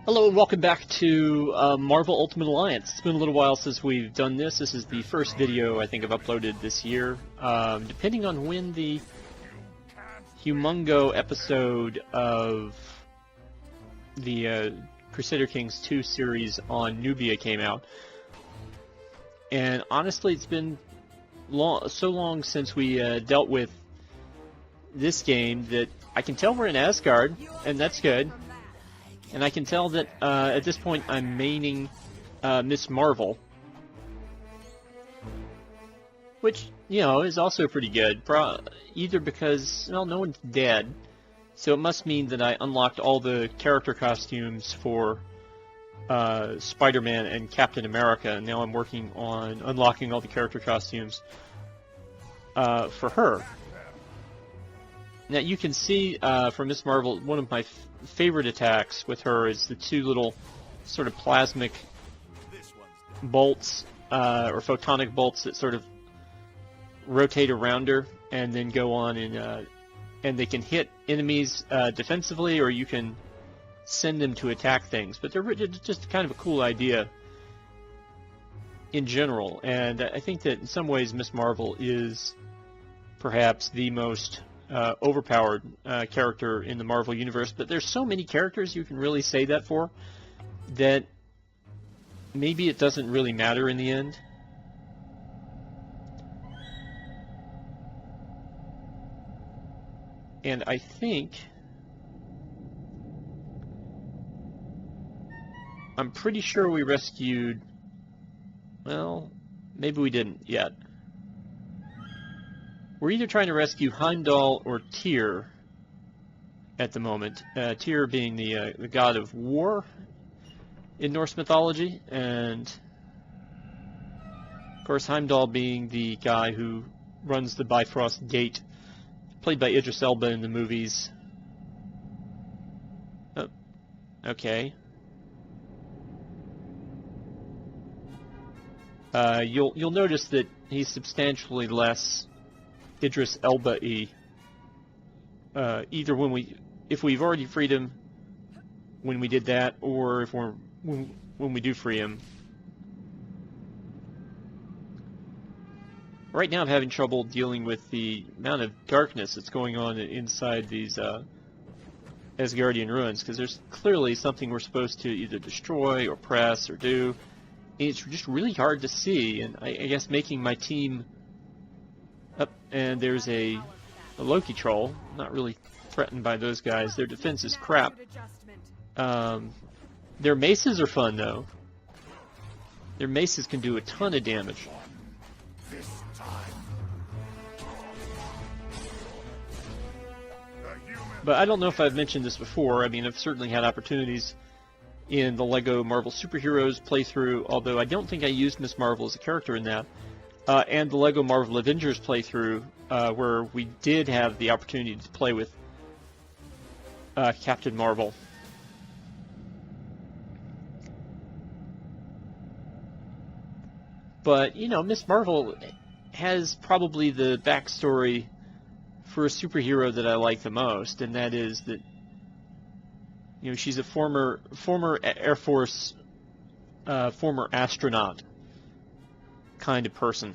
Hello and welcome back to Marvel Ultimate Alliance. It's been a little while since we've done this. This is the first video I think I've uploaded this year. Depending on when the Humongo episode of the Crusader Kings 2 series on Nubia came out. And honestly, it's been so long since we dealt with this game that I can tell we're in Asgard, and that's good. And I can tell that at this point I'm maining Miss Marvel, which, you know, is also pretty good. Either because, well, no one's dead, so it must mean that I unlocked all the character costumes for Spider-Man and Captain America, and now I'm working on unlocking all the character costumes for her. Now you can see from Miss Marvel, one of my favorite attacks with her is the two little sort of plasmic bolts or photonic bolts that sort of rotate around her and then go on and they can hit enemies defensively, or you can send them to attack things. But they're just kind of a cool idea in general, and I think that in some ways Miss Marvel is perhaps the most overpowered character in the Marvel universe, but there's so many characters you can really say that for that maybe it doesn't really matter in the end. And I think I'm pretty sure we rescued, well, maybe we didn't yet. We're either trying to rescue Heimdall or Tyr at the moment. Tyr being the god of war in Norse mythology, and of course Heimdall being the guy who runs the Bifrost Gate, played by Idris Elba in the movies. Oh, okay. You'll notice that he's substantially less Idris Elba-y, either if we've already freed him when we did that, or if when we do free him. Right now I'm having trouble dealing with the amount of darkness that's going on inside these Asgardian ruins, because there's clearly something we're supposed to either destroy or press or do. And it's just really hard to see, and I guess making my team up, and there's a Loki troll. I'm not really threatened by those guys. Their defense is crap. Their maces are fun, though. Their maces can do a ton of damage. But I don't know if I've mentioned this before. I mean, I've certainly had opportunities in the LEGO Marvel Superheroes playthrough, although I don't think I used Miss Marvel as a character in that. And the LEGO Marvel Avengers playthrough, where we did have the opportunity to play with Captain Marvel. But, you know, Miss Marvel has probably the backstory for a superhero that I like the most, and that is that, you know, she's a former Air Force, former astronaut kind of person.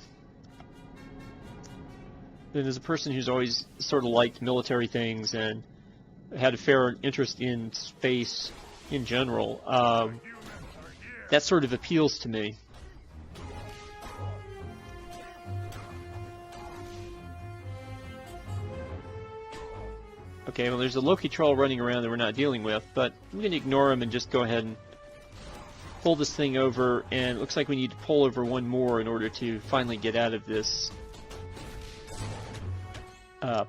And as a person who's always sort of liked military things and had a fair interest in space in general, that sort of appeals to me. Okay, well, there's a Loki troll running around that we're not dealing with, but I'm going to ignore him and just go ahead and pull this thing over, and it looks like we need to pull over one more in order to finally get out of this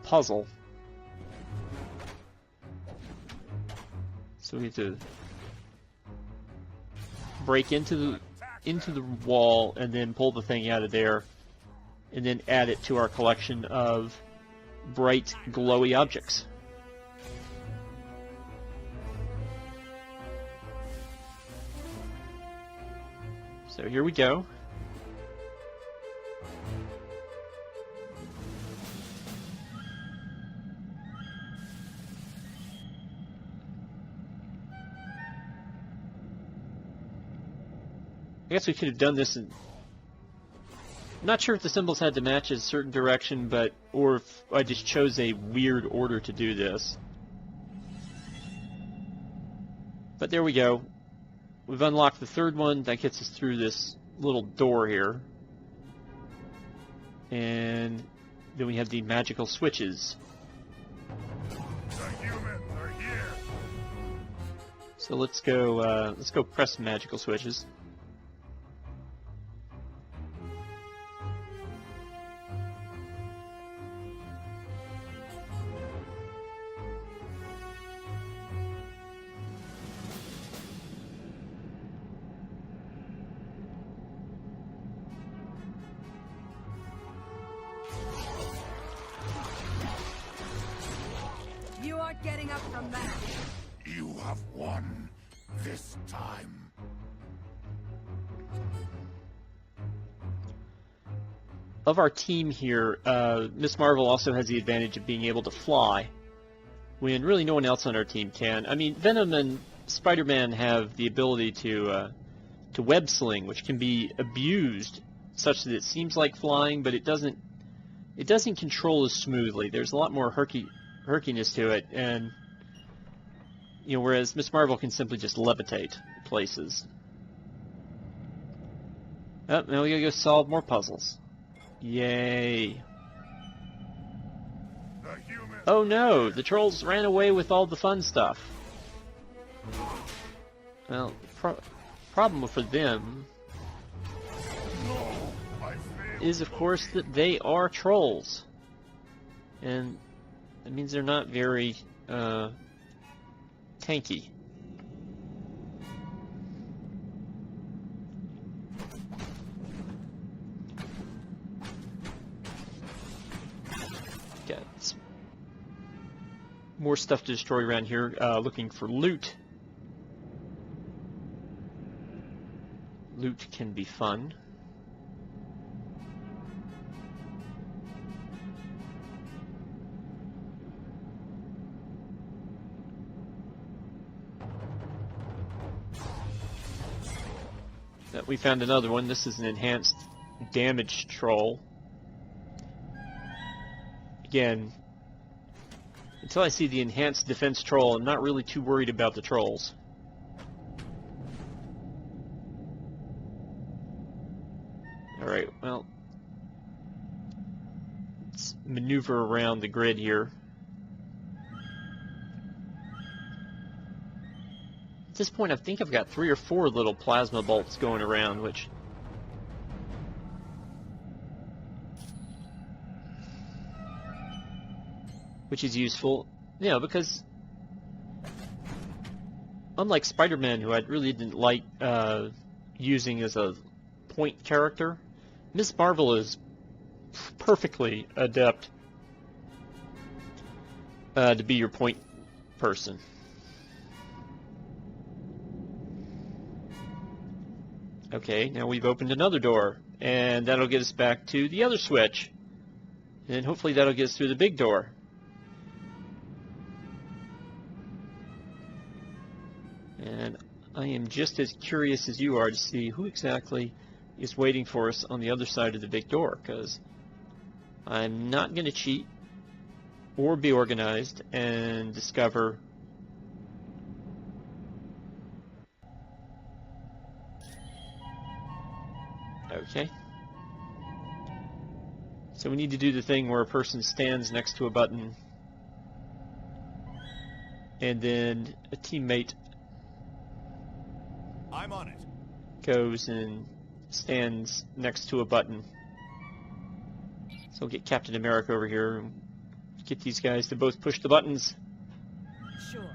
puzzle. So we have to break into the wall and then pull the thing out of there, and then add it to our collection of bright, glowy objects. So here we go. guess we could have done this in... I'm not sure if the symbols had to match a certain direction, but or if I just chose a weird order to do this. But there we go. We've unlocked the third one. That gets us through this little door here. And then we have the magical switches. The humans are here. So let's go press magical switches. You aren't getting up from that. You have won this time. Of our team here, Miss Marvel also has the advantage of being able to fly, when really no one else on our team can. I mean, Venom and Spider-Man have the ability to web sling, which can be abused such that it seems like flying, but it doesn't control as smoothly. There's a lot more herkiness to it, and whereas Miss Marvel can simply just levitate places. Oh, now we gotta go solve more puzzles. Yay. Oh no, the trolls ran away with all the fun stuff. Well, problem for them is, of course, that they are trolls. And that means they're not very tanky. Got some more stuff to destroy around here, looking for loot. Loot can be fun. We found another one. This is an enhanced damage troll. Again, until I see the enhanced defense troll, I'm not really too worried about the trolls. Alright, well, let's maneuver around the grid here. At this point, I think I've got 3 or 4 little plasma bolts going around, which is useful. Because unlike Spider-Man, who I really didn't like using as a point character, Miss Marvel is perfectly adept to be your point person. Okay, now we've opened another door, and that'll get us back to the other switch. And hopefully that'll get us through the big door. And I am just as curious as you are to see who exactly is waiting for us on the other side of the big door, because I'm not going to cheat or be organized and discover okay. So we need to do the thing where a person stands next to a button and then a teammate I'm on it. goes and stands next to a button. So we'll get Captain America over here and get these guys to both push the buttons. Sure.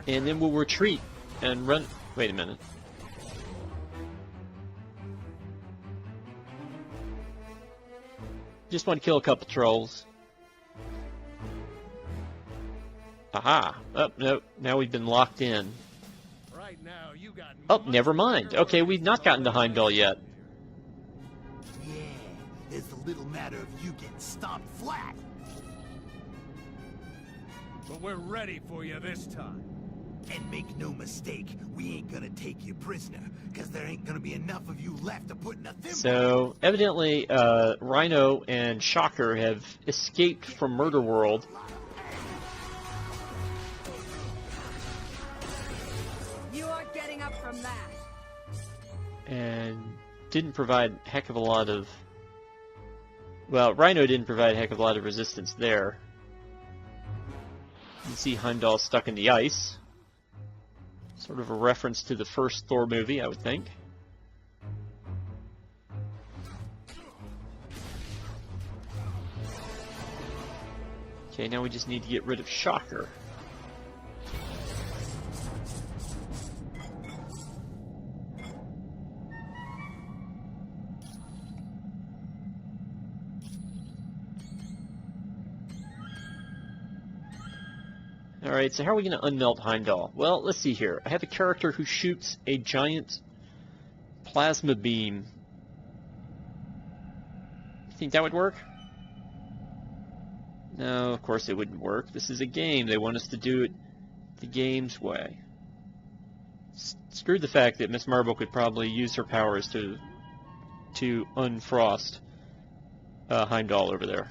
And then we'll retreat and run. Wait a minute. Just want to kill a couple trolls. Aha! Oh, no. Now we've been locked in. Right now, you got Oh, never mind. Okay, we've not gotten to Heimdall yet. Yeah, it's a little matter of you getting stomped flat. But we're ready for you this time. And make no mistake, we ain't gonna take you prisoner, because there ain't gonna be enough of you left to put in a thimble. So, evidently, Rhino and Shocker have escaped from Murder World. You are getting up from that. And didn't provide a heck of a lot of... Well, Rhino didn't provide a heck of a lot of resistance there. You can see Heimdall stuck in the ice. Sort of a reference to the first Thor movie, I would think. Okay, now we just need to get rid of Shocker. Alright, so how are we going to unmelt Heimdall? Well, let's see here. I have a character who shoots a giant plasma beam. You think that would work? No, of course it wouldn't work. This is a game. They want us to do it the game's way. Screw the fact that Miss Marvel could probably use her powers to unfrost Heimdall over there.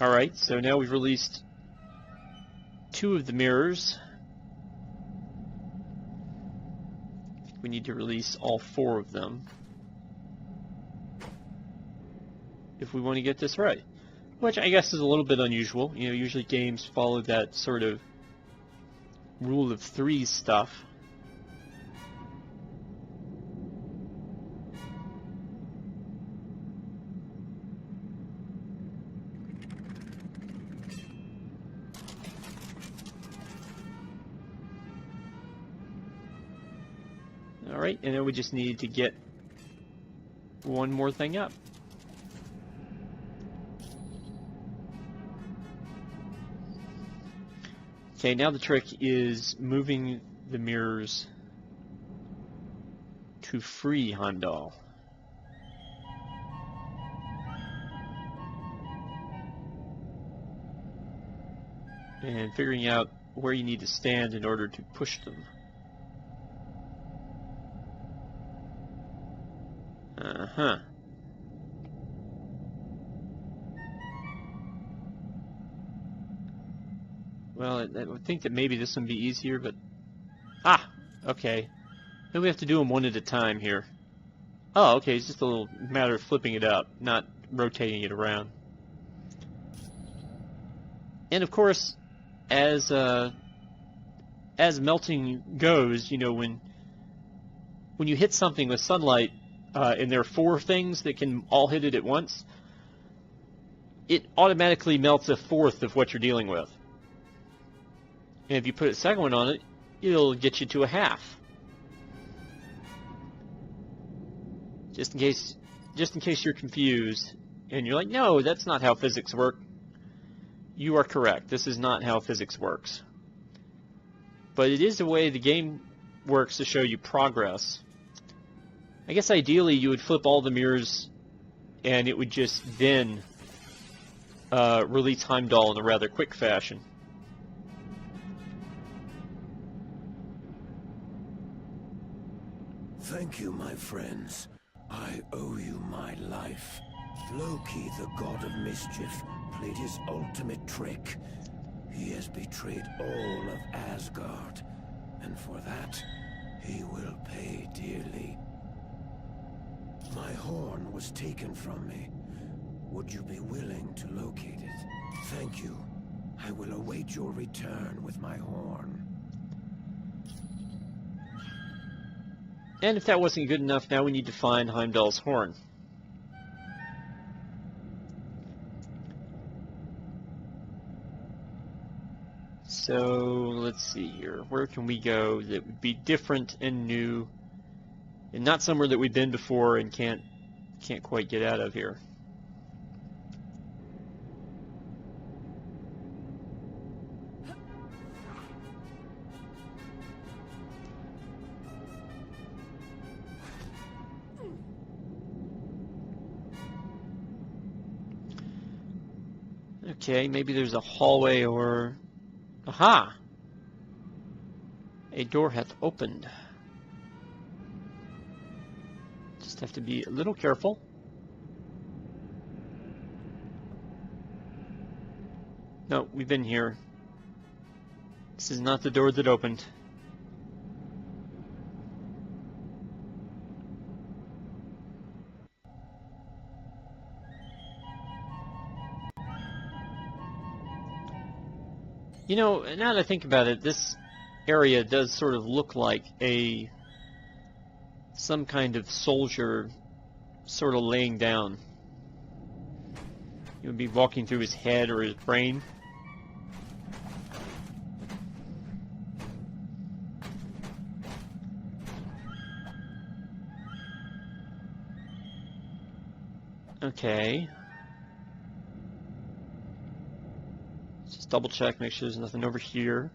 Alright, so now we've released 2 of the mirrors. We need to release all 4 of them if we want to get this right. Which I guess is a little bit unusual. You know, usually games follow that sort of rule of 3 stuff. Alright, and then we just need to get one more thing up. Okay, now the trick is moving the mirrors to free Heimdall. And figuring out where you need to stand in order to push them. Uh-huh. Well, I would think that maybe this would be easier, but... Ah! Okay. Then we have to do them one at a time here. Oh, okay, it's just a little matter of flipping it up, not rotating it around. And of course, as melting goes, you know, when you hit something with sunlight, and there are 4 things that can all hit it at once, it automatically melts a 4th of what you're dealing with. And if you put a second one on it, it'll get you to a half. Just in case you're confused, and you're like, no, that's not how physics work. You are correct. This is not how physics works. But it is the way the game works to show you progress. I guess ideally you would flip all the mirrors and it would just then release Heimdall in a rather quick fashion. Thank you, my friends. I owe you my life. Loki, the god of mischief, played his ultimate trick. He has betrayed all of Asgard, and for that, he will pay dearly. My horn was taken from me. Would you be willing to locate it? Thank you. I will await your return with my horn. And if that wasn't good enough, now we need to find Heimdall's horn. so let's see here. Where can we go that would be different and new, and not somewhere that we've been before and can't quite get out of here? Okay, maybe there's a hallway or... Aha! A door hath opened. Just have to be a little careful. No, we've been here. This is not the door that opened. You know, now that I think about it, this area does sort of look like some kind of soldier sort of laying down. He would be walking through his head or his brain. Okay. Just double check, make sure there's nothing over here.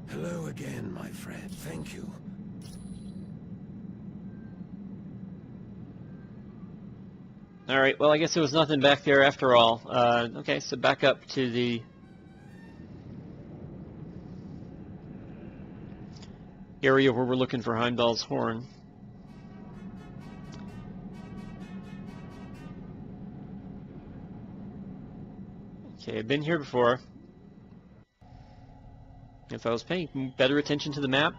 Hello again, my friend. Thank you. Alright, well I guess there was nothing back there after all. Okay, so back up to the area where we're looking for Heimdall's horn. Okay, I've been here before. If I was paying better attention to the map,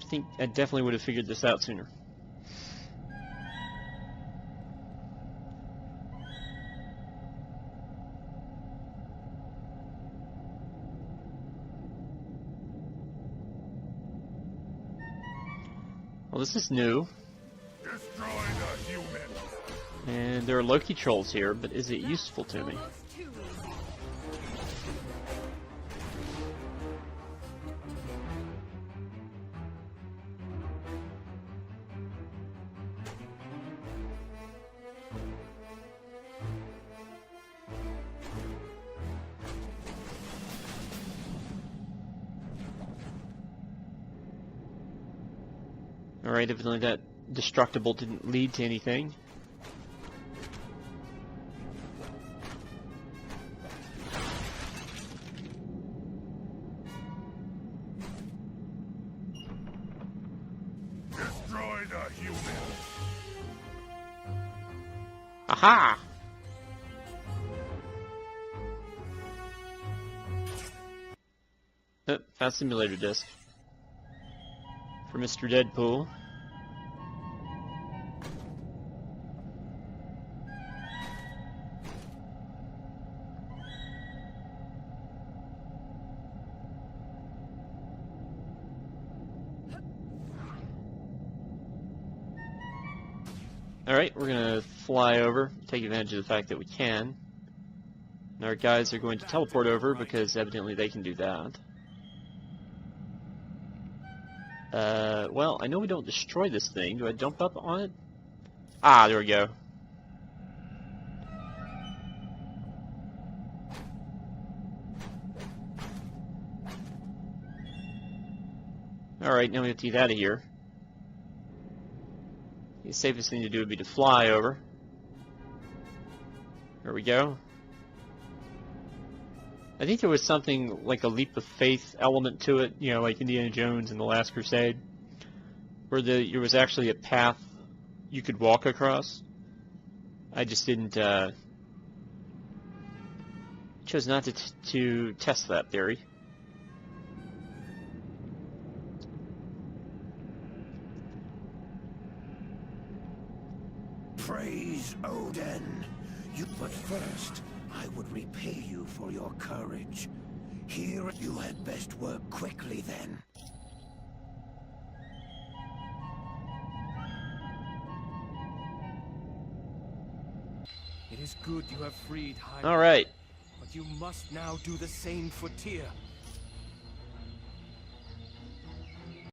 I think I definitely would have figured this out sooner. Well, this is new. Destroy the human. And there are Loki trolls here, but is it useful to me? Almost too easy. Alright, evidently that destructible didn't lead to anything. Destroy the human. Aha! Oh, found simulator disc. For Mr. Deadpool. Alright, we're gonna fly over, take advantage of the fact that we can. And our guys are going to teleport over because evidently they can do that. Well, I know we don't destroy this thing. Do I jump up on it? Ah, there we go. Alright, now we have to get out of here. The safest thing to do would be to fly over. There we go. I think there was something like a leap of faith element to it, you know, like Indiana Jones and the Last Crusade, where there was actually a path you could walk across. I just didn't, chose not to test that theory. Praise Odin. But first, I would repay you for your courage. Here, you had best work quickly then. It is good you have freed Heimdall. All right. But you must now do the same for Tyr.